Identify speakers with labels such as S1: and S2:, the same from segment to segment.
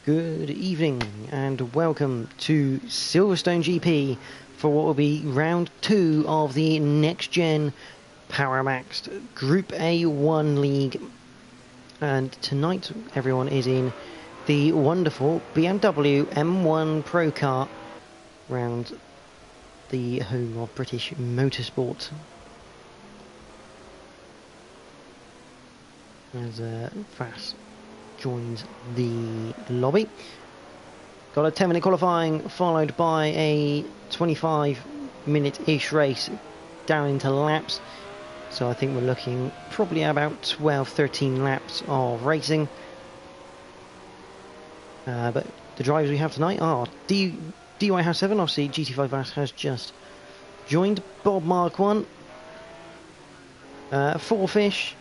S1: Good evening and welcome to Silverstone GP for what will be round 2 of the NXGN Power Maxed Group A1 League. And tonight everyone is in the wonderful BMW M1 Procar round the home of British motorsport. As Fast joins the lobby. Got a 10-minute qualifying followed by a 25-minute-ish race down into laps. So I think we're looking probably at about 12-13 laps of racing. But the drivers we have tonight are DY House 7, obviously GT5 Fast has just joined. Bob Mark 1, Four Fish,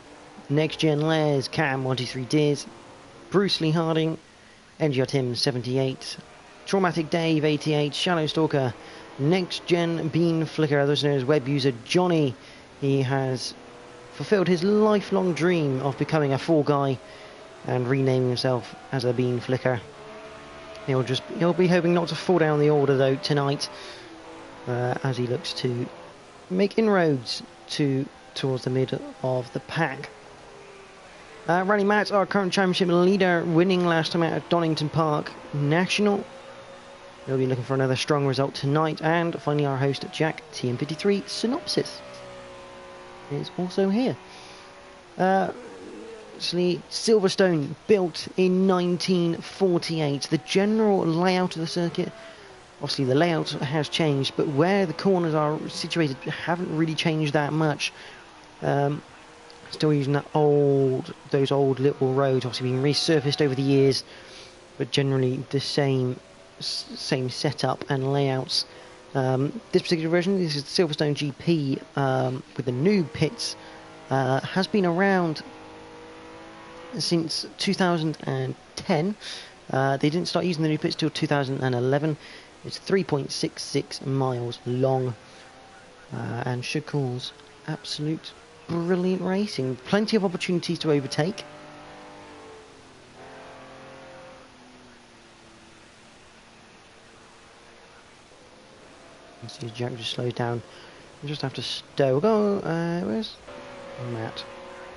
S1: NXGN Les, Cam 123 Diz, Bruce Lee Harding, NGR Tim 78, Traumatic Dave 88, Shallow Stalker, NXGen Bean Flicker, others known as web user Johnny. He has fulfilled his lifelong dream of becoming a fall guy and renaming himself as a Bean Flicker. He'll be hoping not to fall down the order though tonight, as he looks to make inroads towards the mid of the pack. Rally Matt, our current championship leader, winning last time out at Donington Park National. He'll be looking for another strong result tonight. And finally our host, Jack, TM53 Synopsis, is also here. Silverstone, built in 1948. The general layout of the circuit, obviously the layout has changed, but where the corners are situated haven't really changed that much. Still using those old little roads, obviously being resurfaced over the years, but generally the same setup and layouts. This particular version, this is the Silverstone GP with the new pits, has been around since 2010. They didn't start using the new pits till 2011. It's 3.66 miles long and should cause absolute brilliant racing. Plenty of opportunities to overtake. You see Jack just slows down. We just have to stow. We'll go. Where's Matt?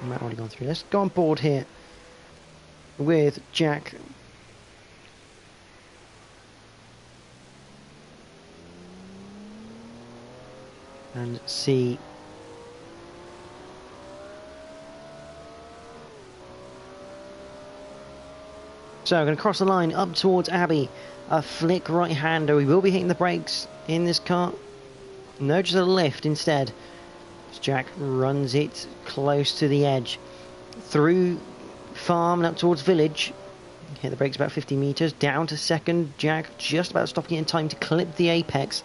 S1: Matt already gone through. Let's go on board here with Jack. And see. So I'm going to cross the line up towards Abbey. A flick right-hander. We will be hitting the brakes in this car. No, just a lift instead. As Jack runs it close to the edge. Through farm and up towards village. Hit the brakes about 50 metres. Down to second. Jack just about stopping it in time to clip the apex.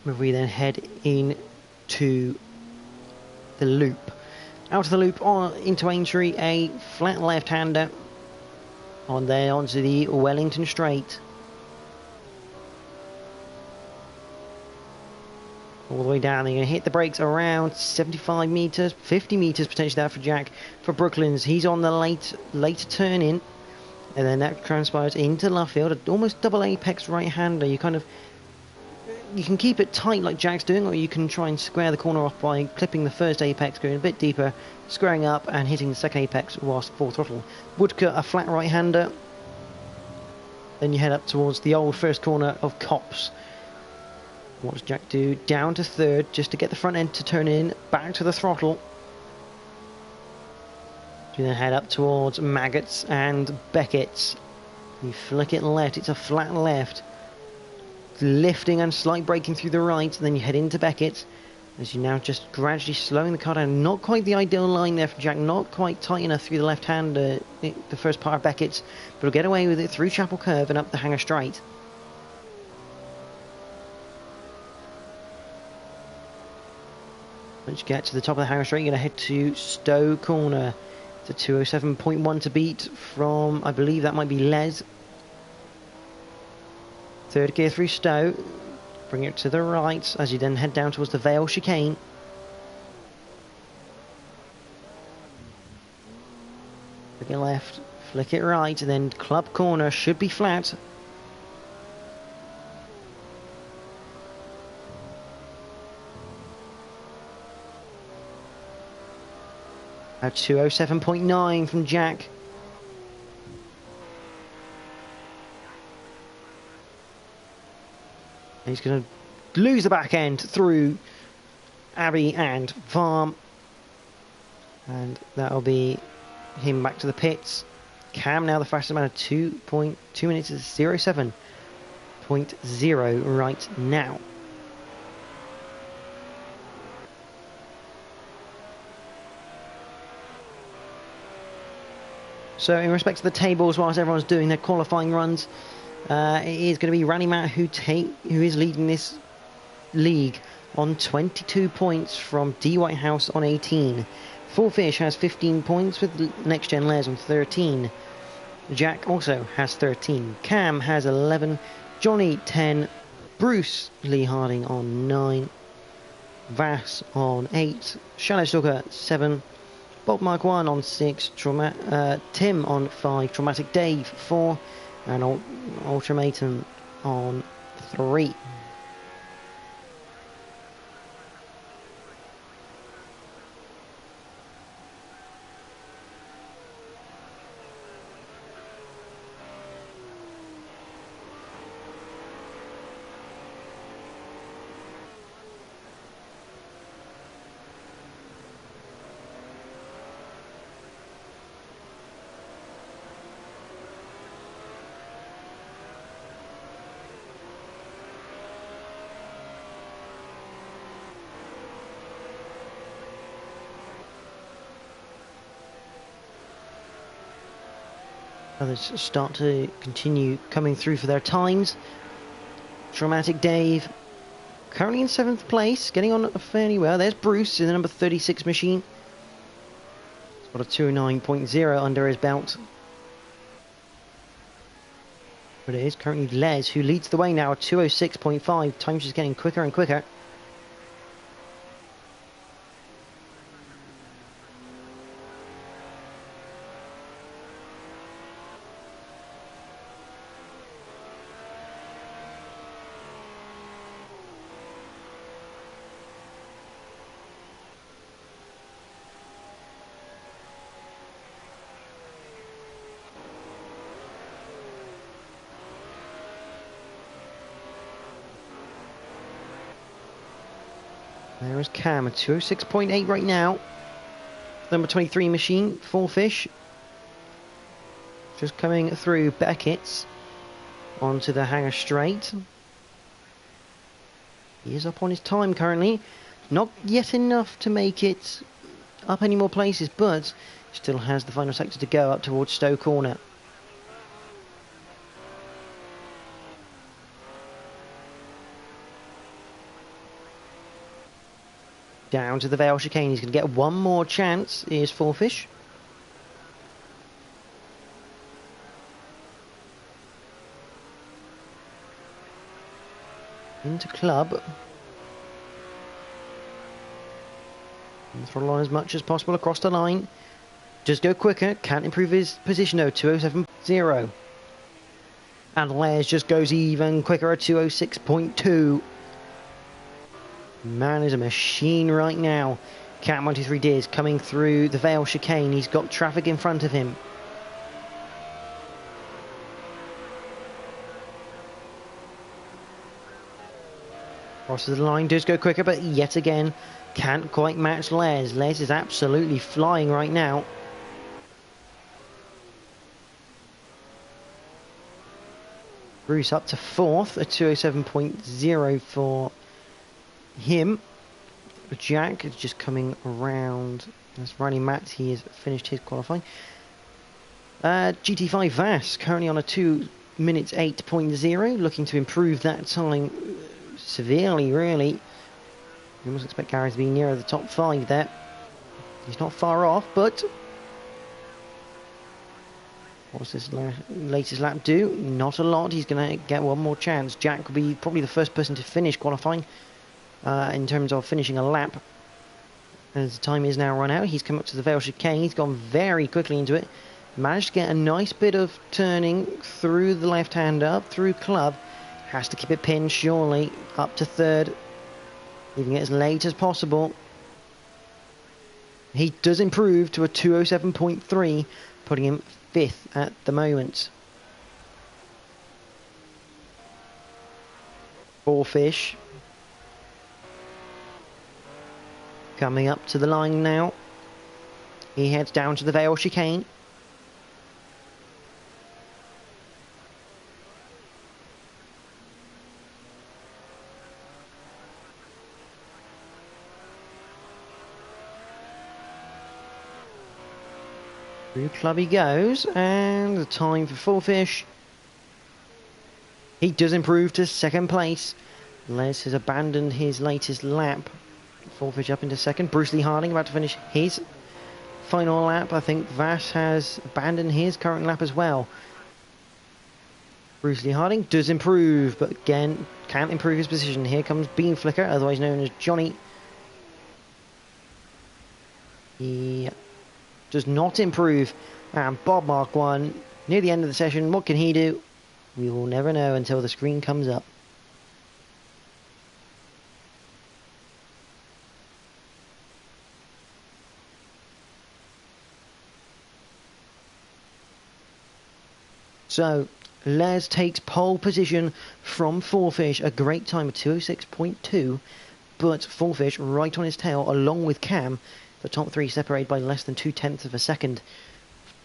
S1: Where we then head into the loop. Out of the loop on into Aintree. A flat left-hander. On there onto the Wellington Straight. All the way down, they're going to hit the brakes around 75 metres, 50 metres potentially there for Jack. For Brooklands, he's on the late turn in. And then that transpires into Luffield, almost double apex right-hander. You can keep it tight like Jack's doing, or you can try and square the corner off by clipping the first apex, going a bit deeper, squaring up and hitting the second apex whilst full throttle. Woodcut, a flat right-hander. Then you head up towards the old first corner of Cops. What does Jack do? Down to third, just to get the front end to turn in, back to the throttle. You then head up towards Maggots and Beckett's. You flick it left, it's a flat left. Lifting and slight braking through the right, and then you head into Beckett as you now just gradually slowing the car down. Not quite the ideal line there for Jack, not quite tight enough through the left hand, the first part of Beckett's, but he'll get away with it through Chapel Curve and up the Hanger Straight. Once you get to the top of the Hanger Straight, you're going to head to Stowe Corner. It's a 207.1 to beat from, I believe that might be Les. Third gear through Stowe, bring it to the right as you then head down towards the Vale chicane. Bring it left, Flick it right, and then club corner should be flat. A 207.9 from Jack. He's going to lose the back end through Abbey and Farm. And that'll be him back to the pits. Cam now the fastest man of 2.2 minutes is 07.0 right now. So in respect to the tables, whilst everyone's doing their qualifying runs, it is going to be Randy Matt who is leading this league on 22 points from D Whitehouse on 18. Full Fish has 15 points with Next Gen Les on 13. Jack also has 13. Cam has 11. Johnny 10. Bruce Lee Harding on 9. Vass on 8. Shadow Stalker 7. Bob Mike 1 on 6. Tim on 5. Traumatic Dave 4. And Ultimatum on 3. Others start to continue coming through for their times. Traumatic Dave currently in 7th place, getting on fairly well. There's Bruce in the number 36 machine. He's got a 209.0 under his belt. But it is currently Les who leads the way now at 206.5. Time's just getting quicker and quicker. There is Cam at 206.8 right now. Number 23 machine, Full Fish. Just coming through Beckett's onto the hangar straight. He is up on his time currently. Not yet enough to make it up any more places, but still has the final sector to go up towards Stowe Corner. Down to the Vale chicane. He's going to get one more chance. Here's Full Fish. Into club. And throttle on as much as possible across the line. Just go quicker. Can't improve his position though. 207.0. And Les just goes even quicker at 206.2. Man is a machine right now. Cat 123 Deers coming through the Vale chicane. He's got traffic in front of him. Crosses the line, does go quicker, but yet again can't quite match Les. Les is absolutely flying right now. Bruce up to 4th at 207.0 for him. Jack is just coming around. That's Riley Matt. He has finished his qualifying. GT5 Vass currently on a 2 minutes 8.0, looking to improve that time severely, really. You must expect Gary to be nearer the top 5 there. He's not far off, but what's this latest lap do? Not a lot. He's going to get one more chance. Jack will be probably the first person to finish qualifying. In terms of finishing a lap, as the time is now run out. He's come up to the Vale chicane. He's gone very quickly into it. Managed to get a nice bit of turning through the left-hander, up through club. Has to keep it pinned, surely. Up to third. Leaving it as late as possible. He does improve to a 207.3, putting him 5th at the moment. Fourfish. Coming up to the line now. He heads down to the Vale chicane. Through club he goes, and the time for Fourfish. He does improve to 2nd place. Les has abandoned his latest lap. Fourfish up into 2nd. Bruce Lee Harding about to finish his final lap. I think Vass has abandoned his current lap as well. Bruce Lee Harding does improve, but again, can't improve his position. Here comes Beam Flicker, otherwise known as Johnny. He does not improve. And Bob Mark 1, near the end of the session, what can he do? We will never know until the screen comes up. So, Les takes pole position from Fourfish, a great time of 206.2, but Fourfish right on his tail, along with Cam. The top 3 separated by less than 2/10 of a second.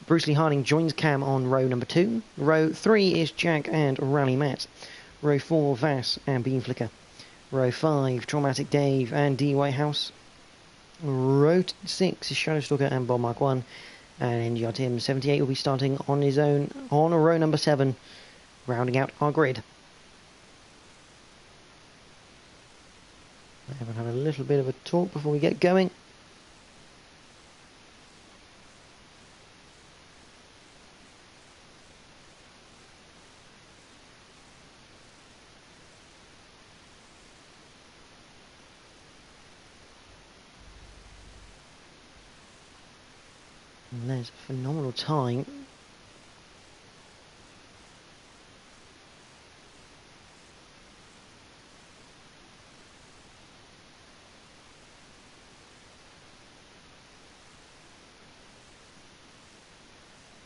S1: Bruce Lee Harding joins Cam on row number 2. Row 3 is Jack and Rally Matt. Row 4, Vass and Beam Flicker. Row 5, Traumatic Dave and D Whitehouse. Row 6 is Shadowstalker and Bob Mark 1. And NGR Tim 78 will be starting on his own on row number 7, rounding out our grid. I haven't had a little bit of a talk before we get going. And there's a phenomenal time.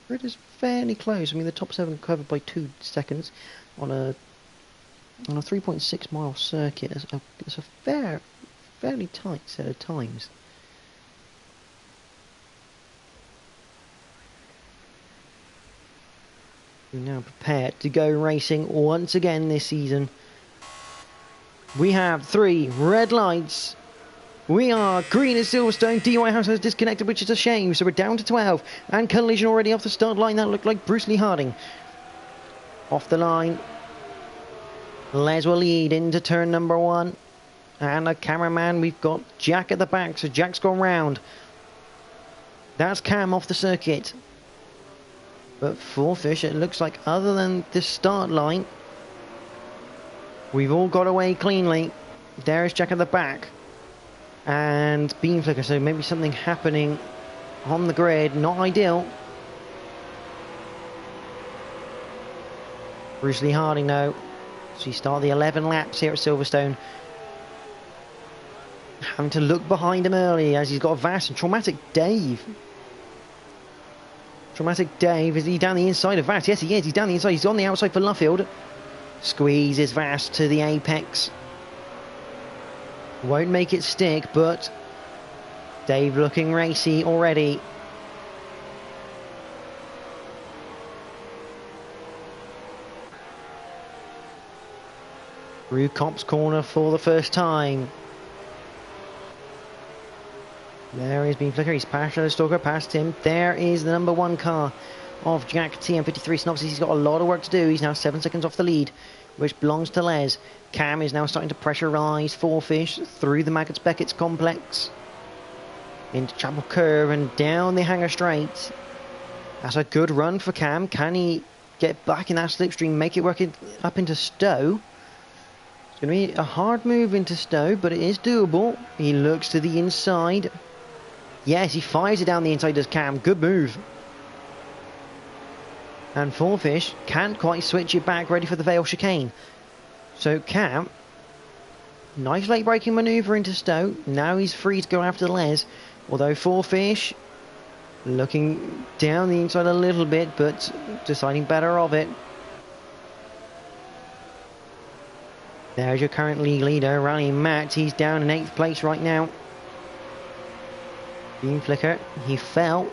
S1: It is fairly close. I mean, the top 7 covered by 2 seconds on a 3.6 mile circuit. It's a fairly tight set of times. We're now prepared to go racing once again this season. We have 3 red lights. We are green at Silverstone. D Whitehouse has disconnected, which is a shame. So we're down to 12. And collision already off the start line. That looked like Bruce Lee Harding. Off the line. Les will lead into turn number 1. And a cameraman, we've got Jack at the back. So Jack's gone round. That's Cam off the circuit. But Fourfish, it looks like other than the start line, we've all got away cleanly. There is Jack at the back. And Beam Flicker, so maybe something happening on the grid. Not ideal. Bruce Lee Harding though. So you start the 11 laps here at Silverstone. Having to look behind him early as he's got Vass and Traumatic Dave. Traumatic Dave, is he down the inside of Vass? Yes, he is. He's down the inside. He's on the outside for Luffield. Squeezes Vass to the apex. Won't make it stick, but Dave looking racy already. Through Cop's corner for the first time. There is Beam Flicker, he's past Shadowstalker, past him. There is the number 1 car of Jack TM53. Synopsis, he's got a lot of work to do. He's now 7 seconds off the lead, which belongs to Les. Cam is now starting to pressurise Fourfish through the Maggots Beckett's complex. Into Chapel Curve and down the Hangar Straight. That's a good run for Cam. Can he get back in that slipstream, make it work up into Stowe? It's going to be a hard move into Stowe, but it is doable. He looks to the inside. Yes, he fires it down the inside, does Cam. Good move. And Fourfish can't quite switch it back, ready for the Vale chicane. So Cam, nice late braking manoeuvre into Stowe. Now he's free to go after Les. Although Fourfish looking down the inside a little bit, but deciding better of it. There's your current league leader, Rally Matt. He's down in 8th place right now. Beam Flicker, he fell.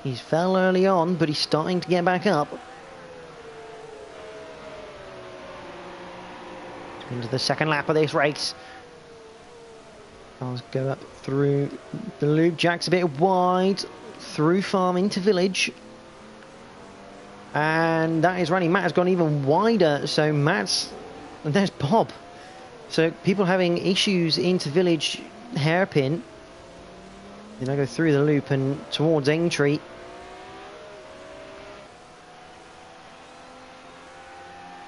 S1: He fell early on, but he's starting to get back up. Into the second lap of this race. Cars go up through the loop. Jack's a bit wide through farm into village. And that is running. Matt has gone even wider. So Matt's... And there's Bob. So people having issues into village hairpin. Then I go through the loop and towards Aintree.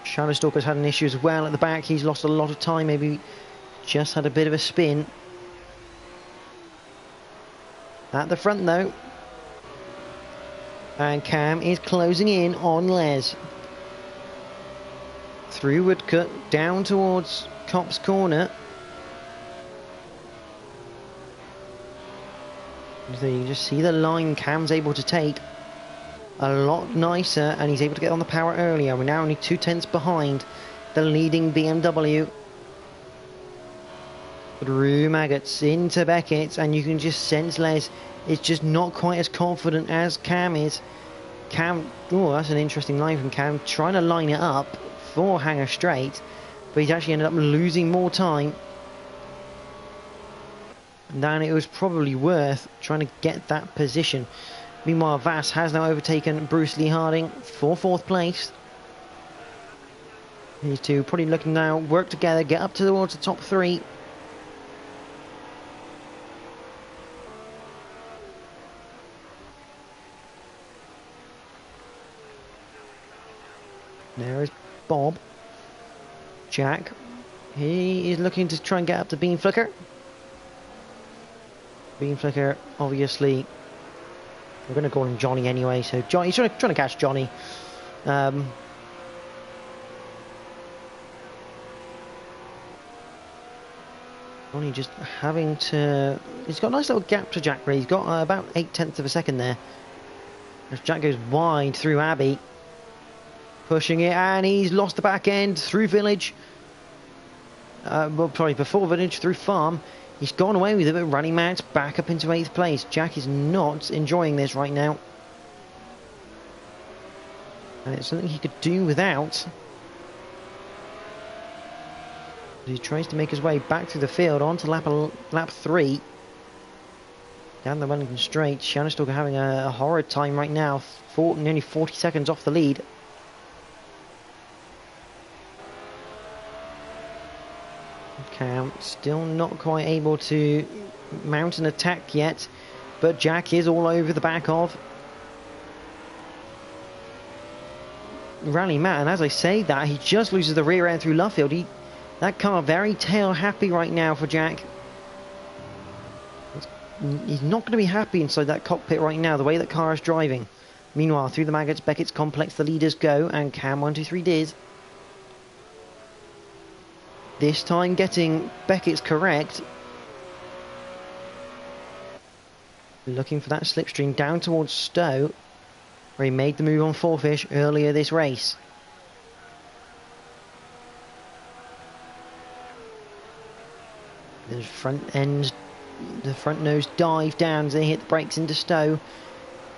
S1: Shadowstalker's had an issue as well at the back. He's lost a lot of time. Maybe just had a bit of a spin. At the front though. And Cam is closing in on Les. Through Woodcut, down towards Copse Corner. So you just see the line Cam's able to take a lot nicer, and he's able to get on the power earlier. We're now only 2/10 behind the leading BMW. Through Maggots into Beckett, and you can just sense Les is just not quite as confident as Cam is. Cam, oh, that's an interesting line from Cam, trying to line it up for Hanger Straight, but he's actually ended up losing more time than it was probably worth trying to get that position. Meanwhile, Vass has now overtaken Bruce Lee Harding for 4th place. These two probably looking now, work together, get up towards the top 3. There is Bob. Jack, he is looking to try and get up to Beam Flicker. Beam Flicker, obviously, we're going to call him Johnny anyway, so Johnny, he's trying to catch Johnny. Johnny just having to... He's got a nice little gap to Jack, he's got about 8/10 of a second there. As Jack goes wide through Abbey. Pushing it, and he's lost the back end through village. Well, sorry, before village, through farm. He's gone away with it, but running Matt back up into 8th place. Jack is not enjoying this right now. And it's something he could do without. He tries to make his way back through the field onto lap 3. Down the Wellington Straight. Shadowstalker having a horrid time right now. Nearly 40 seconds off the lead. Cam still not quite able to mount an attack yet, but Jack is all over the back of Rally Matt, and as I say that, he just loses the rear end through Luffield. That car very tail happy right now for Jack. He's not going to be happy inside that cockpit right now, the way that car is driving. Meanwhile, through the Maggots Beckett's complex, the leaders go, and Cam 123 Diz. This time getting Beckett's correct. Looking for that slipstream down towards Stowe, where he made the move on Fourfish earlier this race. The front nose dive down as they hit the brakes into Stowe.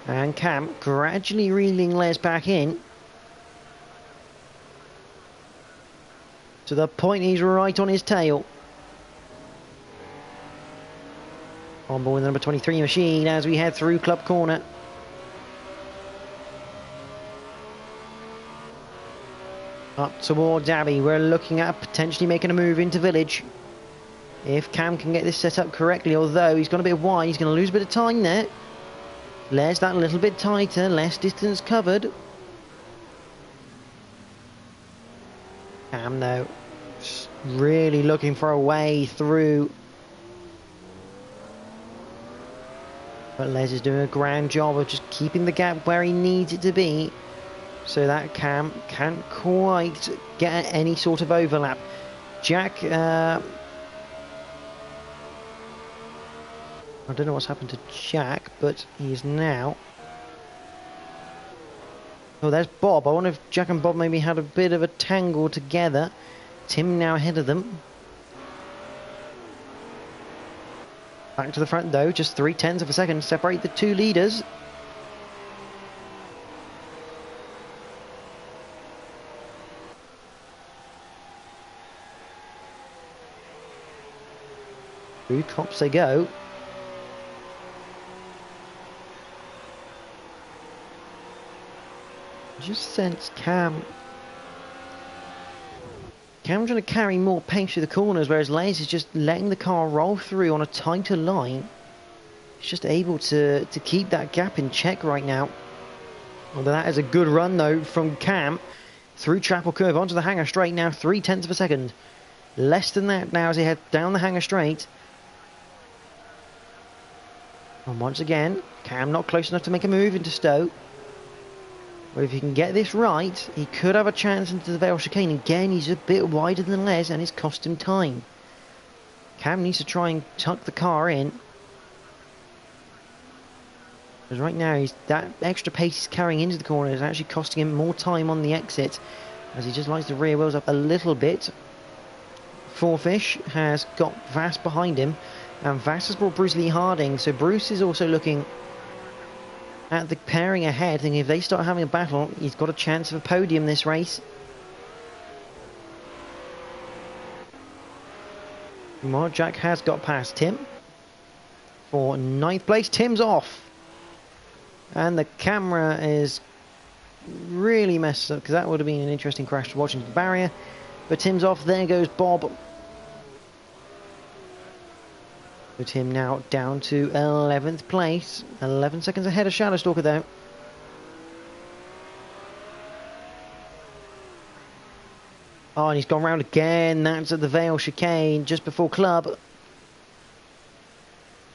S1: And Cam gradually reeling Les back in. To the point he's right on his tail. On board the number 23 machine as we head through Club Corner. Up towards Abbey, we're looking at potentially making a move into Village. If Cam can get this set up correctly, although he's gone a bit wide, he's going to lose a bit of time there. Les that little bit tighter, less distance covered. Cam though, really looking for a way through. But Les is doing a grand job of just keeping the gap where he needs it to be, so that Cam can't quite get any sort of overlap. Jack, I don't know what's happened to Jack, but he is now... Oh, there's Bob. I wonder if Jack and Bob maybe had a bit of a tangle together. Tim now ahead of them. Back to the front though, just 0.3 of a second separate the two leaders. Through tops they go. Just sense Cam trying to carry more pace through the corners, whereas Les is just letting the car roll through on a tighter line. He's just able to keep that gap in check right now. Although that is a good run though from Cam through Chapel Curve onto the hanger straight now, 0.3 of a second. Less than that now as he heads down the hanger straight. And once again, Cam not close enough to make a move into Stowe. But if he can get this right, he could have a chance into the Vale chicane. Again, he's a bit wider than Les and it's cost him time. Cam needs to try and tuck the car in. Because right now, that extra pace he's carrying into the corner is actually costing him more time on the exit, as he just likes the rear wheels up a little bit. Fourfish has got Vass behind him, and Vass has brought Bruce Lee Harding, so Bruce is also looking at the pairing ahead, thinking if they start having a battle, he's got a chance of a podium this race. Meanwhile, Jack has got past Tim for 9th place. Tim's off, and the camera is really messed up, because that would have been an interesting crash to watch into the barrier. But Tim's off. There goes Bob. With him now down to 11th place. 11 seconds ahead of Shadowstalker though. Oh, and he's gone round again. That's at the Vale chicane just before Club.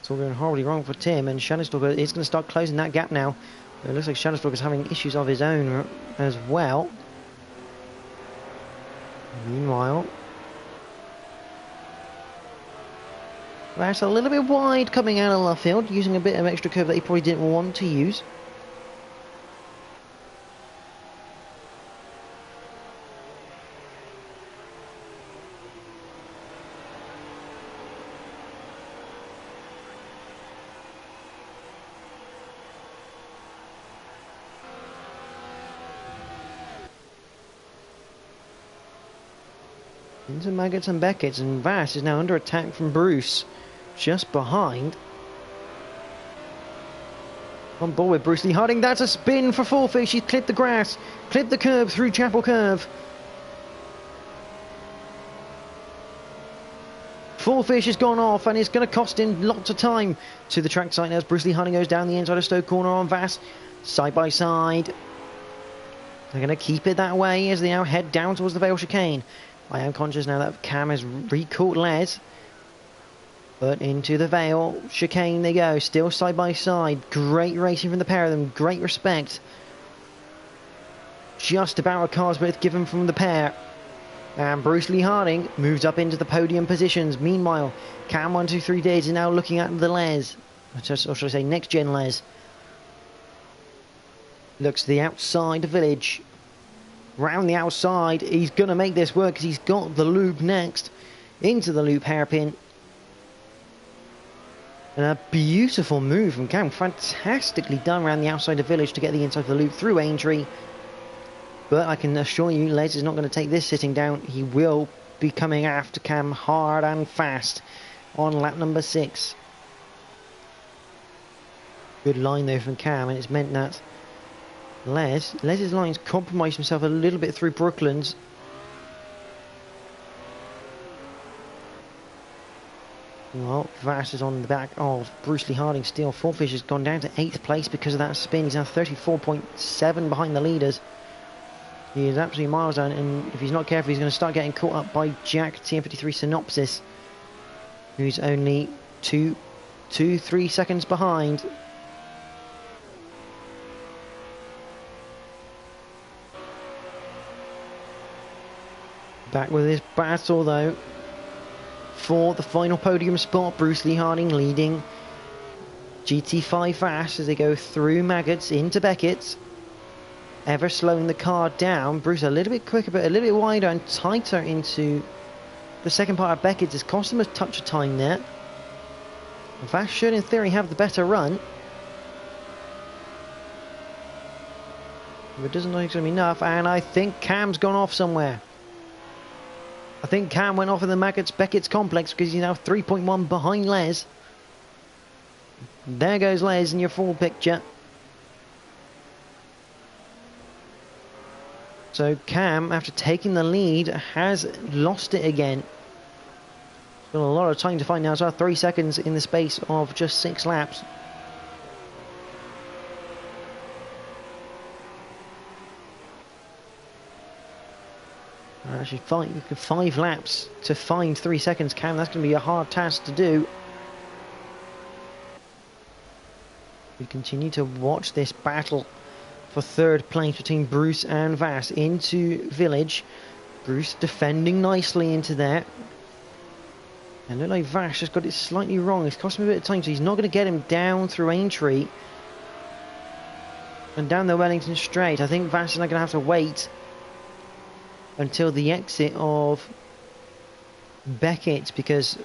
S1: It's all going horribly wrong for Tim, and Shadowstalker is going to start closing that gap now. It looks like Shadowstalker's having issues of his own as well. Meanwhile, that's a little bit wide coming out of left field, using a bit of extra curve that he probably didn't want to use. Into Maggots and Beckett's, and Vass is now under attack from Bruce, just behind. On board with Bruce Lee Harding. That's a spin for Fourfish. He's clipped the grass, clipped the curb through Chapel Curve. Fourfish has gone off, and it's going to cost him lots of time to the track site as Bruce Lee Harding goes down the inside of Stoke corner on Vass. Side by side. They're going to keep it that way as they now head down towards the Vale chicane. I am conscious now that Cam has recaught Les. But into the Vale chicane they go, still side by side. Great racing from the pair of them, great respect. Just about a car's width given from the pair. And Bruce Lee Harding moves up into the podium positions. Meanwhile, Cam 123 Days is now looking at the Les. Or should I say next gen Les. Looks to the outside of the village. Round the outside, he's going to make this work because he's got the loop next. Into the loop hairpin. And a beautiful move from Cam. Fantastically done around the outside of the village to get the inside of the loop through Aintree. But I can assure you, Les is not going to take this sitting down. He will be coming after Cam hard and fast on lap number 6. Good line though from Cam, and it's meant that Les's lines compromised himself a little bit through Brooklands. Well, Vass is on the back of Bruce Lee Harding still. Fourfish has gone down to 8th place because of that spin. He's now 34.7 behind the leaders. He is absolutely miles down, and if he's not careful, he's going to start getting caught up by Jack TM53 Synopsis, who's only 3 seconds behind. Back with this battle though for the final podium spot. Bruce Lee Harding leading GT5 fast as they go through Maggots into Beckett. Ever slowing the car down. Bruce a little bit quicker but a little bit wider and tighter into the second part of Beckett. Has cost him a touch of time there. Vass should in theory have the better run. But it doesn't look like it's going to be enough, and I think Cam's gone off somewhere. I think Cam went off in the Maggots-Beckett's complex because he's now 3.1 behind Les. There goes Les in your full picture. So Cam, after taking the lead, has lost it again. Got a lot of time to find now as well. 3 seconds in the space of just 6 laps. Actually, 5 laps to find 3 seconds, Cam. That's going to be a hard task to do. We continue to watch this battle for third place between Bruce and Vass into Village. Bruce defending nicely into there. And look like Vass just got it slightly wrong. It's cost him a bit of time, so he's not going to get him down through Aintree and down the Wellington Straight. I think Vass is not going to have to wait until the exit of Beckett, because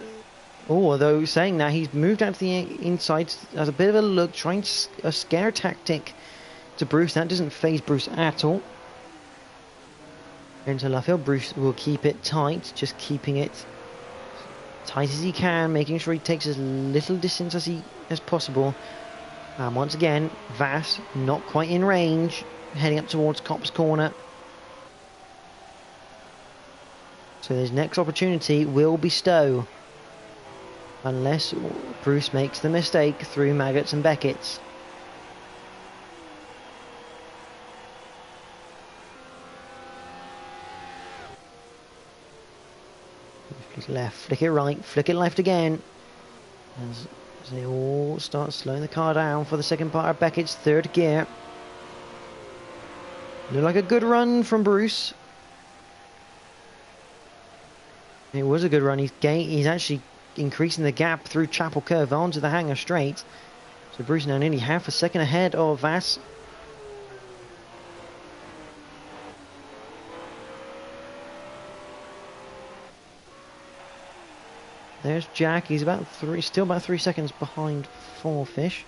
S1: although saying that, he's moved out to the inside as a bit of a look, trying a scare tactic to Bruce. That doesn't faze Bruce at all. Into Luffield. Bruce will keep it tight, just keeping it tight as he can, making sure he takes as little distance as possible. And once again, Vass not quite in range, heading up towards Copse Corner. So his next opportunity will be Stowe, unless Bruce makes the mistake through Maggots and Beckett's. Flick it left, flick it right, flick it left again. As they all start slowing the car down for the second part of Beckett's third gear. Looked like a good run from Bruce. It was a good run. He's actually increasing the gap through Chapel Curve onto the Hangar Straight. So Bruce now nearly half a second ahead of Vass. There's Jack. He's still about 3 seconds behind Four Fish.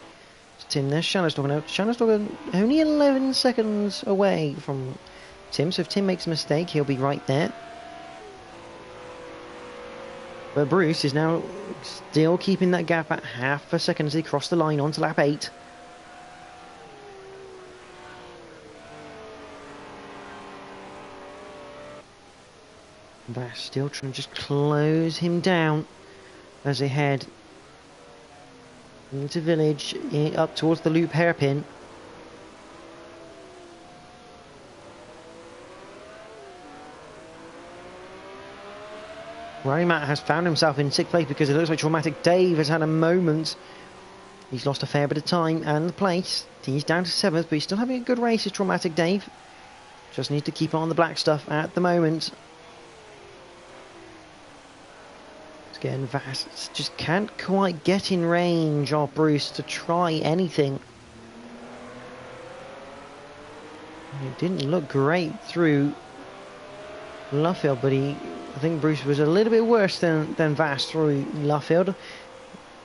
S1: It's Tim. There's Shadowstalker now. Shadowstalker only 11 seconds away from Tim. So if Tim makes a mistake, he'll be right there. But Bruce is now still keeping that gap at half a second as he cross the line onto lap 8. Vass still trying to just close him down as they head into Village, up towards the loop hairpin. Rally Matt has found himself in 6th place because it looks like Traumatic Dave has had a moment. He's lost a fair bit of time and the place. He's down to 7th, but he's still having a good race as Traumatic Dave. Just needs to keep on the black stuff at the moment. Again, Vass just can't quite get in range of Bruce to try anything. It didn't look great through Luffield, but I think Bruce was a little bit worse than Vass through Luffield.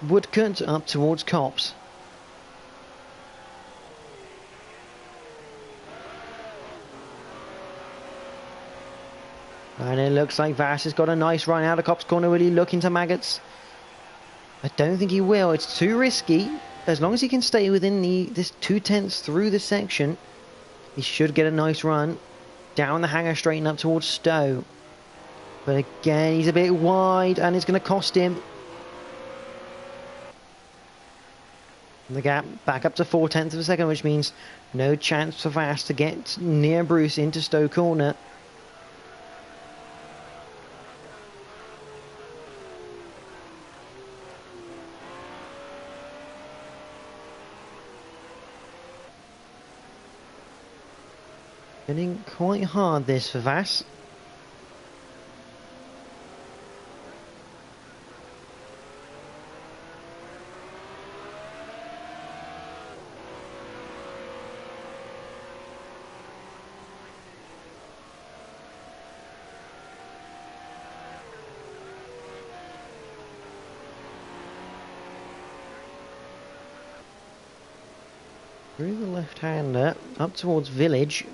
S1: Woodcut up towards Copse. And it looks like Vass has got a nice run out of Copse Corner. Will he look into Maggots? I don't think he will. It's too risky. As long as he can stay within this 2/10 through the section, he should get a nice run down the Hangar Straight and up towards Stowe. But again, he's a bit wide and it's going to cost him. The gap back up to 4/10 of a second, which means no chance for Vass to get near Bruce into Stowe Corner. Getting quite hard this for Vass. through the left-hander, up towards Village.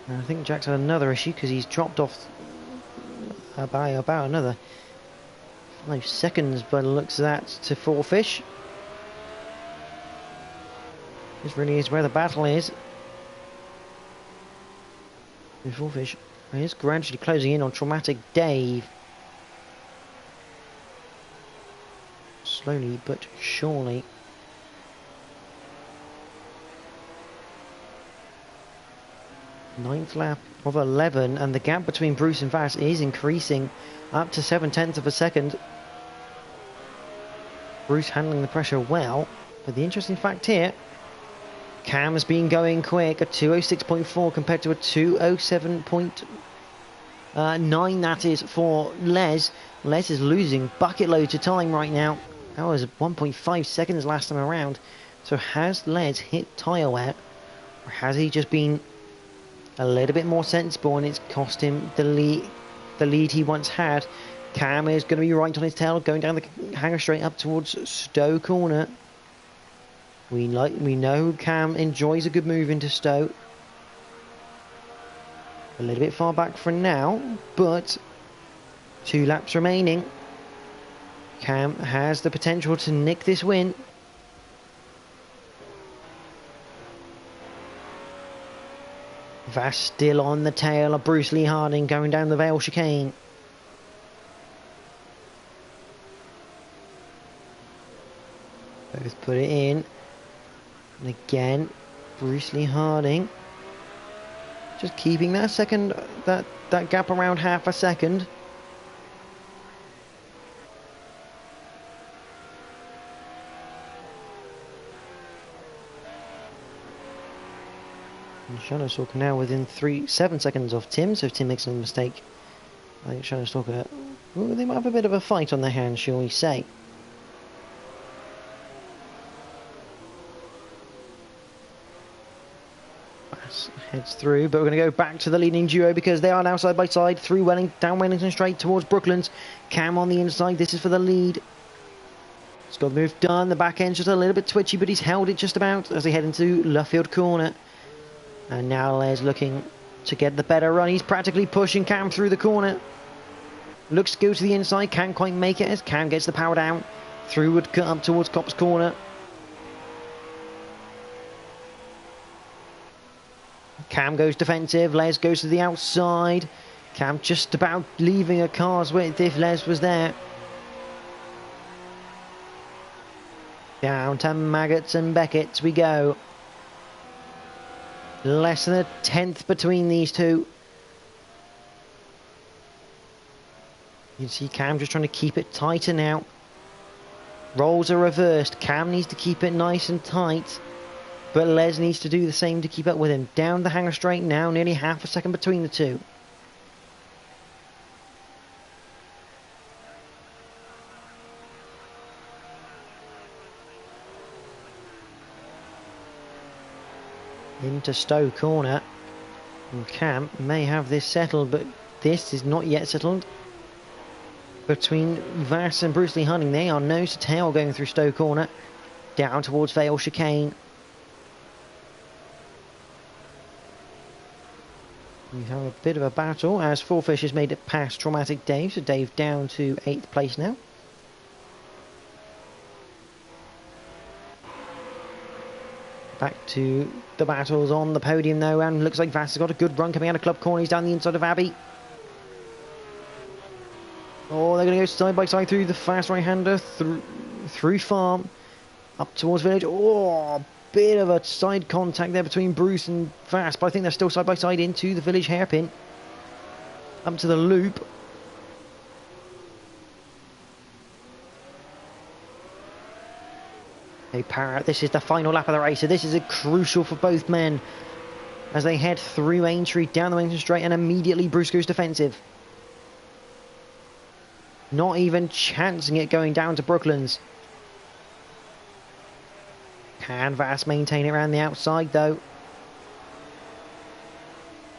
S1: And I think Jack's had another issue because he's dropped off by about another 5 seconds by the looks of that to Four Fish. This really is where the battle is. The Four Fish is gradually closing in on Traumatic Dave. Slowly but surely. Ninth lap of 11, and the gap between Bruce and Vass is increasing up to 7/10 of a second. Bruce handling the pressure well, but the interesting fact here, Cam has been going quick, a 2:06.4 compared to a 2:07.9 that is for Les. Les is losing bucket loads of time right now. That was 1.5 seconds last time around. So has Les hit tyre wear, or has he just been a little bit more sensible and it's cost him the lead he once had? Cam is going to be right on his tail, going down the hanger straight up towards Stowe Corner. We know Cam enjoys a good move into Stowe. A little bit far back for now, but 2 laps remaining. Cam has the potential to nick this win. Vass still on the tail of Bruce Lee Harding going down the Vale chicane. Both put it in. And again, Bruce Lee Harding just keeping that second, that gap around half a second. And Shadowstalker now within 7 seconds of Tim, so if Tim makes a mistake, I think Shadowstalker, well, they might have a bit of a fight on their hands, shall we say. Heads through, but we're going to go back to the leading duo because they are now side by side through down Wellington Straight towards Brooklands. Cam on the inside, this is for the lead. He's got the move done, the back end's just a little bit twitchy, but he's held it just about as they head into Luffield Corner. And now Les looking to get the better run. He's practically pushing Cam through the corner. Looks to go to the inside, can't quite make it as Cam gets the power down. Through would cut up towards Cop's Corner. Cam goes defensive, Les goes to the outside. Cam just about leaving a car's width if Les was there. Down to Maggots and Beckett's we go. Less than a tenth between these two. You can see Cam just trying to keep it tighter now. Rolls are reversed. Cam needs to keep it nice and tight. But Les needs to do the same to keep up with him. Down the hanger straight now, nearly half a second between the two. Into Stowe Corner. And Cam may have this settled, but this is not yet settled. Between Vass and Bruce Lee Harding, they are nose to tail going through Stowe Corner. Down towards Vale chicane. We have a bit of a battle as Four Fish has made it past Traumatic Dave, so Dave down to 8th place now. Back to the battles on the podium though, and looks like Vass has got a good run coming out of Club Corner. He's down the inside of Abbey. Oh, they're going to go side by side through the fast right-hander, through Farm, up towards Village. Oh, bit of a side contact there between Bruce and Vass, but I think they're still side by side into the Village hairpin. Up to the loop. Hey Parrot, this is the final lap of the race, so this is a crucial for both men as they head through Aintree, down the Wellington Straight, and immediately Bruce goes defensive. Not even chancing it going down to Brooklands. Can Vass maintain it around the outside though?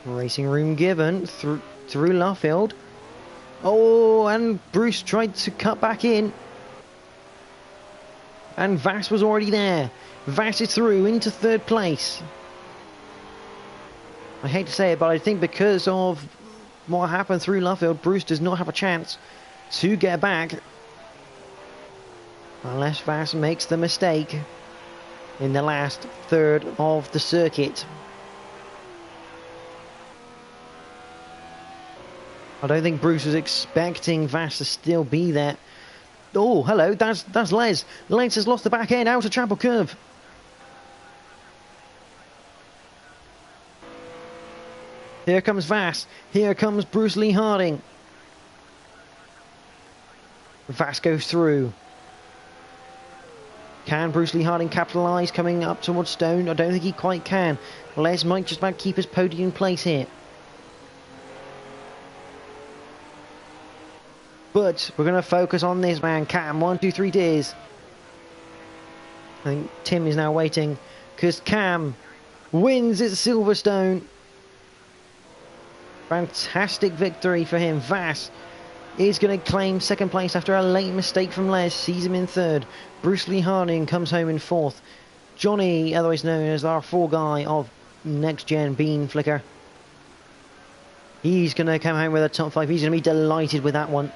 S1: Racing room given through Luffield. Oh, and Bruce tried to cut back in. And Vass was already there. Vass is through into third place. I hate to say it, but I think because of what happened through Luffield, Bruce does not have a chance to get back. Unless Vass makes the mistake in the last third of the circuit. I don't think Bruce was expecting Vass to still be there. Oh, hello, that's Les. Les has lost the back end out of Chapel Curve. Here comes Vass. Here comes Bruce Lee Harding. Vass goes through. Can Bruce Lee Harding capitalise coming up towards Stone? I don't think he quite can. Les might just about keep his podium place here. But we're going to focus on this man, Cam. 1, 2, 3 days. I think Tim is now waiting because Cam wins at Silverstone. Fantastic victory for him. Vass is going to claim second place after a late mistake from Les. Sees him in third. Bruce Lee Harding comes home in fourth. Johnny, otherwise known as our fall guy of Next Gen Bean Flicker. He's going to come home with a top 5. He's going to be delighted with that one.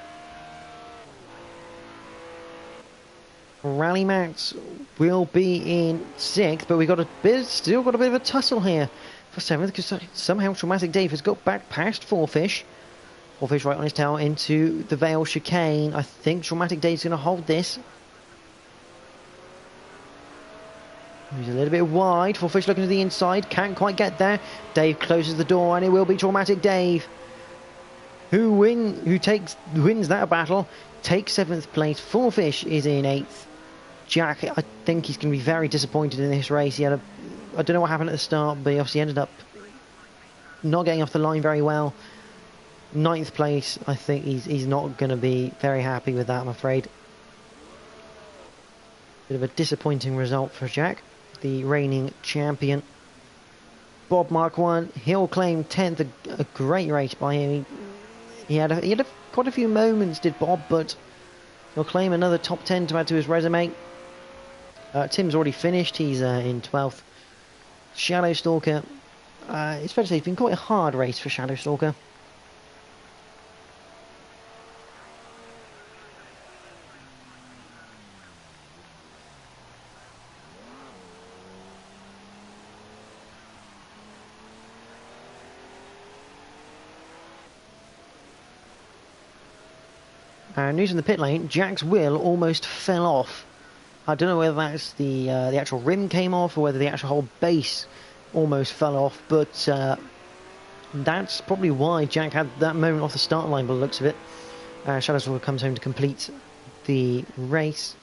S1: Rally Max will be in 6th, but we got still got a bit of a tussle here for 7th because somehow Traumatic Dave has got back past Fourfish. Fourfish right on his tail into the Vale chicane. I think Traumatic Dave's going to hold this. He's a little bit wide. Fourfish looking to the inside, can't quite get there. Dave closes the door, and it will be Traumatic Dave who wins that battle. Takes 7th place. Fourfish is in 8th. Jack, I think he's going to be very disappointed in this race. I don't know what happened at the start, but he obviously ended up not getting off the line very well. 9th place, I think he's not going to be very happy with that, I'm afraid. Bit of a disappointing result for Jack, the reigning champion. Bob Mark 1, he'll claim 10th, a great race by him. He had quite a few moments, did Bob, but he'll claim another top 10 to add to his resume. Tim's already finished, he's in 12th. Shadow Stalker, it's fair to say it's been quite a hard race for Shadow Stalker. News in the pit lane, Jack's wheel almost fell off. I don't know whether that's the actual rim came off or whether the actual whole base almost fell off, but that's probably why Jack had that moment off the start line by the looks of it. Shadowswalker comes home to complete the race.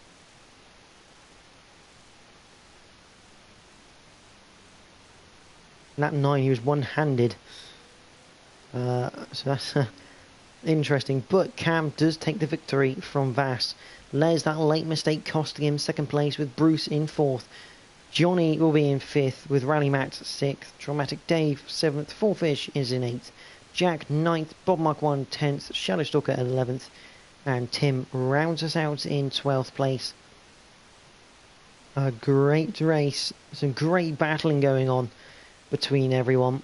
S1: Lap 9 he was one-handed, so that's interesting, but Cam does take the victory from Vass. Les, that late mistake costing him second place with Bruce in 4th. Johnny will be in 5th with Rally Matt 6th. Traumatic Dave 7th. Fourfish is in 8th. Jack 9th. Bob Mark 1 10th. Shadow Stalker 11th. And Tim rounds us out in 12th place. A great race. Some great battling going on between everyone.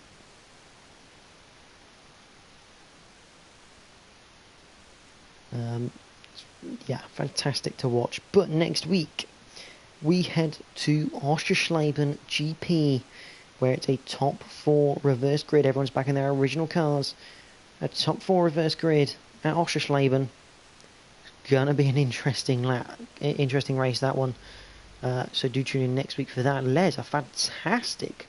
S1: Yeah, fantastic to watch. But next week we head to Oschersleben GP, where it's a top 4 reverse grid. Everyone's back in their original cars. A top 4 reverse grid at Oschersleben. Gonna be an interesting race, that one. So do tune in next week for that. Les, a fantastic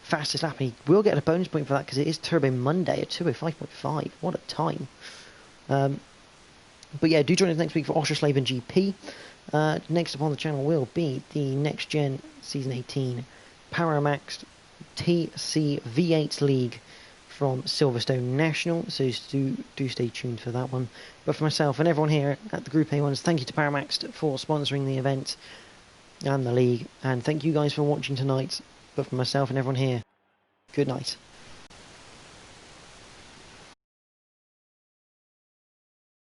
S1: fastest lap. He will get a bonus point for that because it is Turbo Monday at 2:05.5. What a time. But yeah, do join us next week for Oschersleben GP. Next up on the channel will be the Next Gen Season 18 Paramaxed TC V8 League from Silverstone National. So do stay tuned for that one. But for myself and everyone here at the Group A1s, thank you to Paramaxed for sponsoring the event and the league. And thank you guys for watching tonight. But for myself and everyone here, good night.